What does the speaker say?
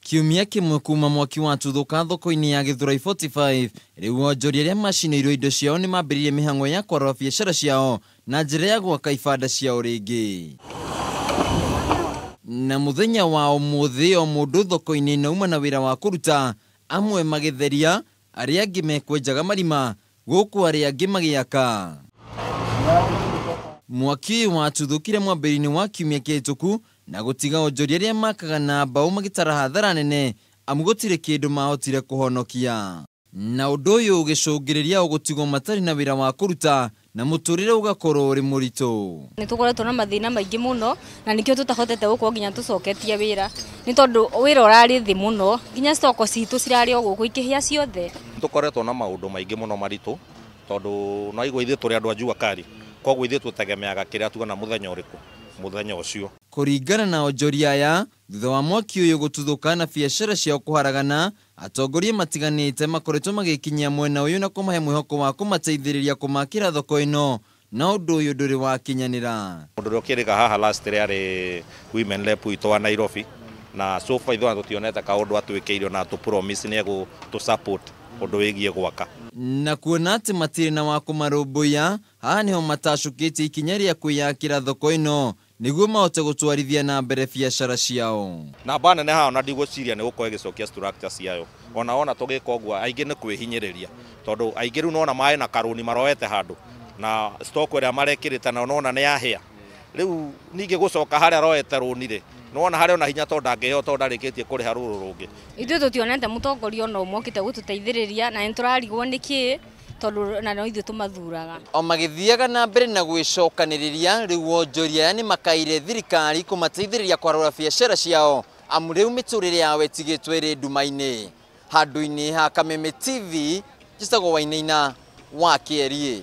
Kiumia kimwe kuma mwaki wa tuthuka thoko-ini ya Githurai 45 riu onjoria aria macinĩirwo indo ciao ni mambĩrĩirie mĩhang'o ya kwarora biacara ciao na njĩra ya gwaka ibanda ciao rĩngĩ. Na muthenya wa ũmũthĩ o mũndũ thoko-ini nauma na wĩra wa kũruta, amwe magĩtheria, arĩa angĩ mekwenjaga marima, gũkũ arĩa angĩ magĩaka. Mwaki watuthũkire mwambĩrĩrio-inĩ wa kiumia kĩhĩtũku na gũtiga onjoria arĩa makaga na mbaũ magĩtara hathara nene amu gũtirĩ kĩndũ mahotire kũhonokia. Na ũndũ ũyũ ũgĩcũngĩrĩria gũtigwo matarĩ na wĩra wa kũruta na mũtũrĩre ũgakorwo ũrĩ mũritũ. Nĩ tũkoretwo na mathĩna maingĩ mũno na nĩkĩo tũtahotete gũkorwo nginya tũcoketie wĩra nĩ tondũ wĩra ũrarĩ thĩ mũno, nginya stoko citũ cirarĩ o gũkũ ikĩhĩa ciothe. Tũkoretwo na maũndũ maingĩ mũno maritũ tondũ no igwe ithuĩ tũrĩ andũ a njua kari, koguo ithuĩ tũtegemeaga kĩrĩa tuona mũthenya ũrĩkũ mũthenya ũcio. Kũringana na onjoria aya, thutha wa mwaki ũyũ gũtuthũka na biacara ciao kũharagana, atongoria matiganĩte makoretwo magĩkinyia mwena ũyũ na kũmahe mwĩhoko wa kũmateithĩrĩria kũmakĩra thoko ĩno, na ũndũ ũyũ ndũrĩ wakinyanĩra. Mũndũ ũrĩa ũkĩrĩga haha last rĩarĩ women rep witũ wa Nairobi, na so far ithuĩ tũtionete kaũndũ atwĩkĩire na tũ-promise nĩ egũtũ-support ũndũ wĩgiĩ gwaka. Na kuona atĩ matirĩ na wa kũmarũmbũiya, haha nĩho matacũkĩtie ikinya rĩa kwĩyakĩra thoko ĩno nĩguo mahote gũtwarithia na mbere biacara ciao. Namba nene haha ona ndigwĩciria nĩ gũkorwo ĩgĩcokia structure ciayo. Ona tũgĩka ũguo aingĩ nĩ kwĩhinyĩrĩria tondũ aingĩ rĩu nona maĩ na karũni maroete handũ na stock ĩrĩa marekĩrĩte na nona nĩ yahĩa. Rĩu ningĩ gũcoka harĩa roete rũni-rĩ, nona harĩa ona hinya tondũ ndangĩhota ndarĩkĩtie kũrĩha rũrũ rũngĩ. Ithuĩ tũtionete mũtongoria ona ũmwe okĩte gũtũteithĩrĩria na nĩ tũrarigwo nĩkĩ tondũ na no ithuĩ tũmathuraga. O magĩthiaga na mbere na gwĩcokanĩrĩria, rĩu onjoria aya nĩ makaire thirikari kũmateithĩrĩria kwarora biacara ciao amu rĩu mĩtũrĩre yao ĩtigĩtwo ĩrĩ nduma-inĩ. Handũ-inĩ ha Kameme TV, njĩtagwo Wainaina wa Kĩarie.